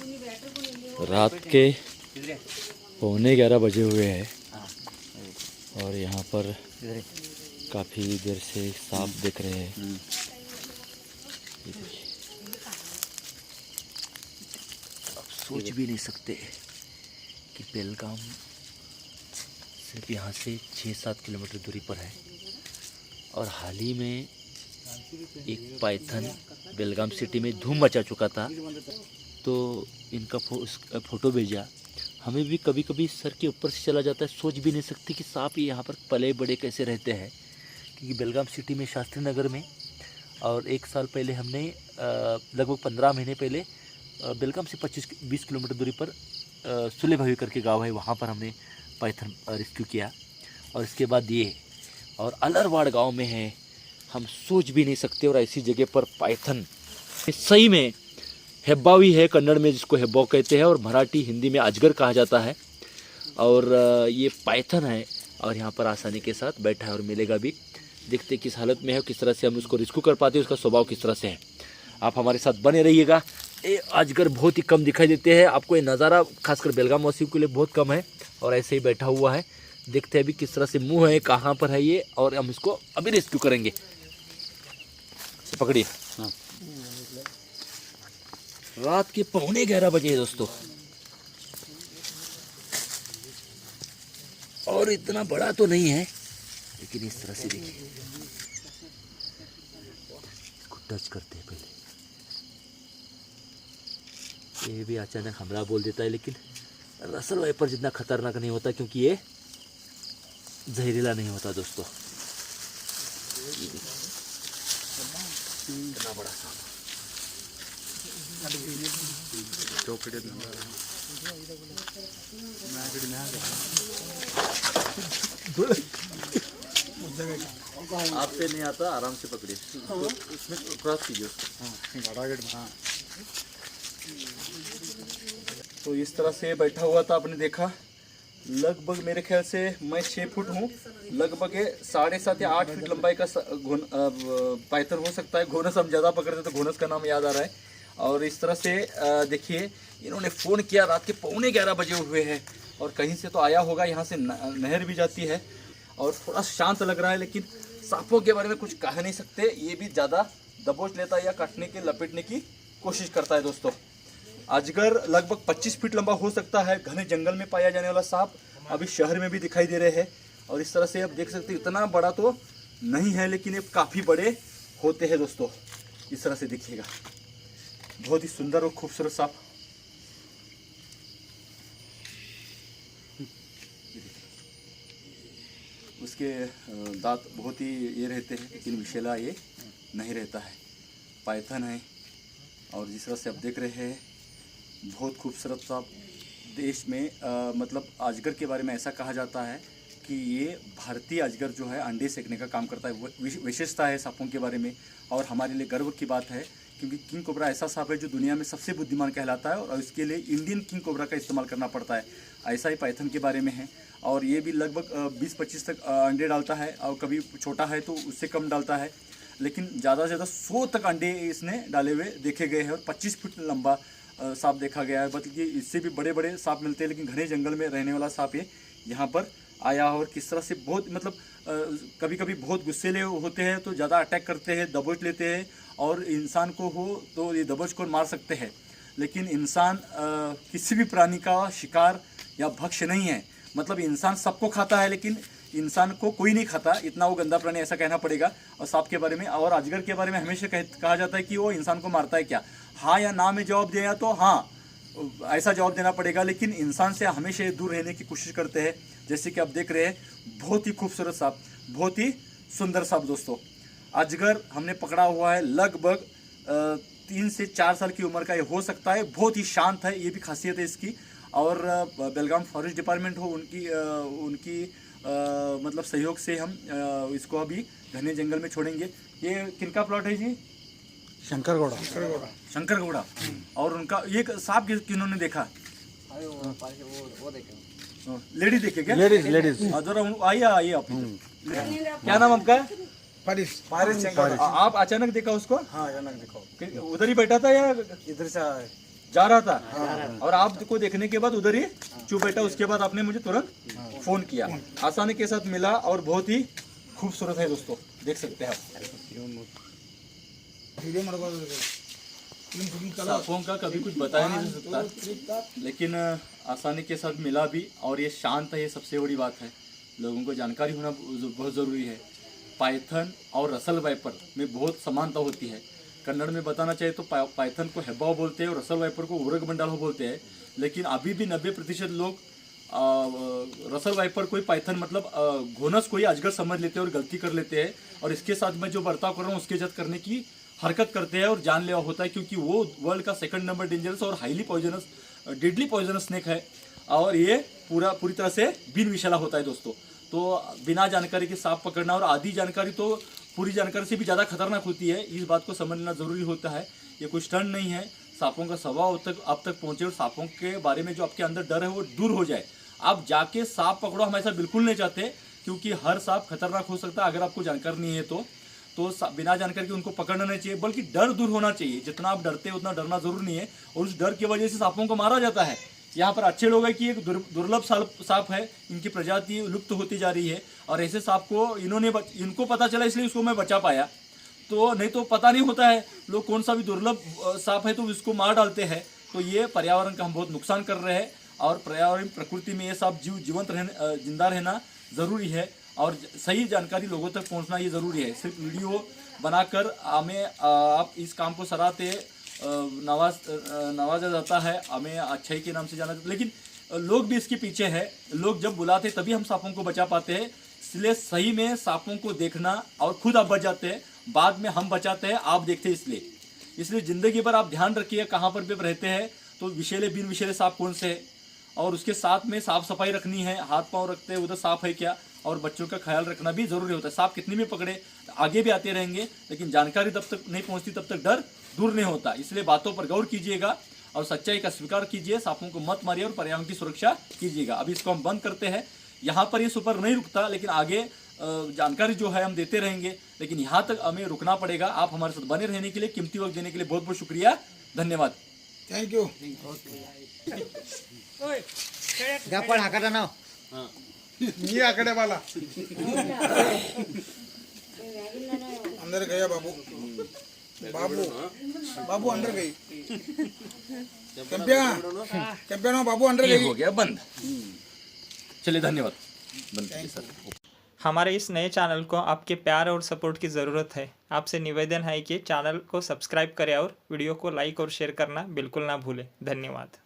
रात के 11:15 बजे हुए हैं और यहाँ पर काफ़ी देर से सांप दिख रहे हैं। ये देखिए, आप सोच भी नहीं सकते कि बेलगाम सिर्फ यहाँ से 6-7 किलोमीटर दूरी पर है और हाल ही में एक पाइथन बेलगाम सिटी में धूम मचा चुका था। तो इनका फ़ोटो भेजा। हमें भी कभी कभी सर के ऊपर से चला जाता है, सोच भी नहीं सकते कि सांप यहाँ पर पले बड़े कैसे रहते हैं। क्योंकि बेलगाम सिटी में शास्त्री नगर में और 1 साल पहले हमने लगभग 15 महीने पहले बेलगाम से 25-20 किलोमीटर दूरी पर सुलेभावी करके गांव है, वहाँ पर हमने पाइथन रेस्क्यू किया। और इसके बाद ये और अलरवाड़ गांव में है, हम सोच भी नहीं सकते। और ऐसी जगह पर पाइथन सही में हेब्बावी है कन्नड़ में, जिसको हेब्बाव कहते हैं, और मराठी हिंदी में अजगर कहा जाता है। और ये पाइथन है और यहाँ पर आसानी के साथ बैठा है और मिलेगा भी। देखते किस हालत में है, किस तरह से हम उसको रेस्क्यू कर पाते हैं, उसका स्वभाव किस तरह से है। आप हमारे साथ बने रहिएगा। ये अजगर बहुत ही कम दिखाई देते हैं आपको, ये नज़ारा खासकर बेलगाम वासियों के लिए बहुत कम है। और ऐसे ही बैठा हुआ है, देखते हैं अभी किस तरह से मुंह है, कहाँ पर है ये, और हम इसको अभी रेस्क्यू करेंगे। पकड़िए। हाँ, रात के 11:15 बजे है दोस्तों, और इतना बड़ा तो नहीं है, लेकिन इस तरह से देखिए। इसको टच करते हैं पहले, ये भी अचानक हमला बोल देता है, लेकिन रसल वाइपर जितना खतरनाक नहीं होता, क्योंकि ये जहरीला नहीं होता दोस्तों। इतना बड़ा सांप आपसे नहीं आता, आराम से पकड़िए, उसमें क्रॉस कीजिए उसको। तो इस तरह से बैठा हुआ था, आपने देखा। लगभग मेरे ख्याल से मैं 6 फुट हूँ, लगभग 7.5 या 8 फीट लंबाई का पाइथन हो सकता है। घोनस हम ज़्यादा पकड़ते तो घोनस का नाम याद आ रहा है। और इस तरह से देखिए, इन्होंने फ़ोन किया, रात के 11:15 बजे हुए हैं, और कहीं से तो आया होगा, यहाँ से नहर भी जाती है और थोड़ा शांत लग रहा है। लेकिन सांपों के बारे में कुछ कह नहीं सकते, ये भी ज़्यादा दबोच लेता है या काटने के लपेटने की कोशिश करता है दोस्तों। अजगर लगभग 25 फीट लंबा हो सकता है, घने जंगल में पाया जाने वाला सांप अभी शहर में भी दिखाई दे रहे हैं। और इस तरह से आप देख सकते हैं, इतना बड़ा तो नहीं है, लेकिन ये काफ़ी बड़े होते हैं दोस्तों। इस तरह से देखिएगा, बहुत ही सुंदर और खूबसूरत सांप। उसके दांत बहुत ही ये रहते हैं, लेकिन विषैला ये नहीं रहता है। पाइथन है, और जिस तरह से आप देख रहे हैं, बहुत खूबसूरत सांप। देश में मतलब अजगर के बारे में ऐसा कहा जाता है कि ये भारतीय अजगर जो है अंडे सेकने का काम करता है। विशेषता है सांपों के बारे में, और हमारे लिए गर्व की बात है, क्योंकि किंग कोबरा ऐसा सांप है जो दुनिया में सबसे बुद्धिमान कहलाता है, और इसके लिए इंडियन किंग कोबरा का इस्तेमाल करना पड़ता है। ऐसा ही पाइथन के बारे में है, और ये भी लगभग 20-25 तक अंडे डालता है, और कभी छोटा है तो उससे कम डालता है, लेकिन ज़्यादा से ज़्यादा 100 तक अंडे इसने डाले हुए देखे गए हैं। और 25 फीट लंबा सांप देखा गया है। बल्कि इससे भी बड़े बड़े सांप मिलते हैं, लेकिन घने जंगल में रहने वाला सांप ये यहाँ पर आया। और किस तरह से बहुत मतलब कभी कभी बहुत गुस्सेले होते हैं, तो ज़्यादा अटैक करते हैं, दबोच लेते हैं, और इंसान को हो तो ये दबोच को मार सकते हैं। लेकिन इंसान किसी भी प्राणी का शिकार या भक्ष्य नहीं है। मतलब इंसान सबको खाता है, लेकिन इंसान को कोई नहीं खाता, इतना वो गंदा प्राणी, ऐसा कहना पड़ेगा। और सांप के बारे में और अजगर के बारे में हमेशा कहा जाता है कि वो इंसान को मारता है क्या। हाँ या ना में जवाब दिया तो हाँ, ऐसा जवाब देना पड़ेगा, लेकिन इंसान से हमेशा दूर रहने की कोशिश करते हैं। जैसे कि आप देख रहे हैं, बहुत ही खूबसूरत सांप, बहुत ही सुंदर सांप दोस्तों। अजगर हमने पकड़ा हुआ है, लगभग 3 से 4 साल की उम्र का ये हो सकता है। बहुत ही शांत है, ये भी खासियत है इसकी। और बेलगाम फॉरेस्ट डिपार्टमेंट हो, उनकी मतलब सहयोग से हम इसको अभी घने जंगल में छोड़ेंगे। ये किनका प्लॉट है जी? शंकर गौड़ा। और उनका ये सांप किन्होंने देखा? लेडीज देखे क्या? लेडीज आइए आप। क्या नाम आपका? पारिस। आप अचानक देखा उसको? हाँ, अचानक देखा। उधर ही बैठा था या इधर से आए? जा रहा था और आपको देखने के बाद उधर ही चुप बैठा। उसके बाद आपने मुझे तुरंत फोन किया, आसानी के साथ मिला और बहुत ही खूबसूरत है दोस्तों, देख सकते हैं आप। सांपों का कभी कुछ बताया नहीं जा सकता, लेकिन आसानी के साथ मिला भी और ये शांत है, ये सबसे बड़ी बात है। लोगों को जानकारी होना बहुत ज़रूरी है। पाइथन और रसल वाइपर में बहुत समानता होती है। कन्नड़ में बताना चाहिए तो पाइथन को हेब्बाओ बोलते हैं और रसल वाइपर को उरगबंडालो बोलते हैं, लेकिन अभी भी 90% लोग रसल वाइपर कोई पाइथन मतलब घोनस कोई अजगर समझ लेते हैं और गलती कर लेते हैं, और इसके साथ मैं जो बर्ताव कर रहा हूँ उसके इज्जत करने की हरकत करते हैं और जानलेवा होता है, क्योंकि वो वर्ल्ड का 2nd नंबर डेंजरस और highly poisonous deadly poisonous snake है और ये पूरी तरह से बिन विषैला होता है दोस्तों। तो बिना जानकारी के सांप पकड़ना और आधी जानकारी तो पूरी जानकारी से भी ज़्यादा खतरनाक होती है, इस बात को समझना ज़रूरी होता है। ये कोई स्टंट नहीं है, सांपों का स्वभाव अब तक पहुँचे और सांपों के बारे में जो आपके अंदर डर है वो दूर हो जाए। आप जाके सांप पकड़ो हम ऐसा बिल्कुल नहीं चाहते, क्योंकि हर सांप खतरनाक हो सकता है। अगर आपको जानकारी नहीं है तो बिना जानकारी के उनको पकड़ना नहीं चाहिए, बल्कि डर दूर होना चाहिए। जितना आप डरते हैं उतना डरना जरूर नहीं है, और उस डर की वजह से सांपों को मारा जाता है। यहाँ पर अच्छे लोग हैं कि एक दुर्लभ सांप है, इनकी प्रजाति लुप्त होती जा रही है, और ऐसे सांप को इनको पता चला इसलिए उसको मैं बचा पाया। तो नहीं तो पता नहीं होता है, लोग कौन सा भी दुर्लभ सांप है तो इसको मार डालते हैं। तो ये पर्यावरण का हम बहुत नुकसान कर रहे हैं, और पर्यावरण प्रकृति में ये सांप जिंदा रहना ज़रूरी है, और सही जानकारी लोगों तक पहुंचना ये ज़रूरी है। सिर्फ वीडियो बनाकर हमें आप इस काम को सराहते नवाजा जाता है, हमें अच्छाई के नाम से जाना जाता है, लेकिन लोग भी इसके पीछे है। लोग जब बुलाते तभी हम सांपों को बचा पाते हैं, इसलिए सही में सांपों को देखना, और खुद आप बच जाते हैं, बाद में हम बचाते हैं, आप देखते हैं। इसलिए ज़िंदगी पर आप ध्यान रखिए, कहाँ पर भी रहते हैं तो विषैले बिन विषैले सांप कौन से है, और उसके साथ में साफ सफाई रखनी है। हाथ पांव रखते हैं उधर साफ है क्या, और बच्चों का ख्याल रखना भी जरूरी होता है। सांप कितनी भी पकड़े आगे भी आते रहेंगे, लेकिन जानकारी तब तक नहीं पहुंचती तब तक डर दूर नहीं होता। इसलिए बातों पर गौर कीजिएगा और सच्चाई का स्वीकार कीजिए, सांपों को मत मारिए और पर्यावरण की सुरक्षा कीजिएगा। अभी इसको हम बंद करते हैं, यहाँ पर ये सुपर नहीं रुकता, लेकिन आगे जानकारी जो है हम देते रहेंगे, लेकिन यहाँ तक हमें रुकना पड़ेगा। आप हमारे साथ बने रहने के लिए, कीमती वक्त देने के लिए बहुत बहुत शुक्रिया, धन्यवाद, थैंक यू। गप्पड़ हाकाटा ना ये आकड़े वाला अंदर गया बाबू बाबू अंदर गई कैंपिया ना बाबू अंदर ये गई। हो गया बंद। चलिए धन्यवाद, बंद कीजिए सर। हमारे इस नए चैनल को आपके प्यार और सपोर्ट की ज़रूरत है। आपसे निवेदन है कि चैनल को सब्सक्राइब करें और वीडियो को लाइक और शेयर करना बिल्कुल ना भूलें। धन्यवाद।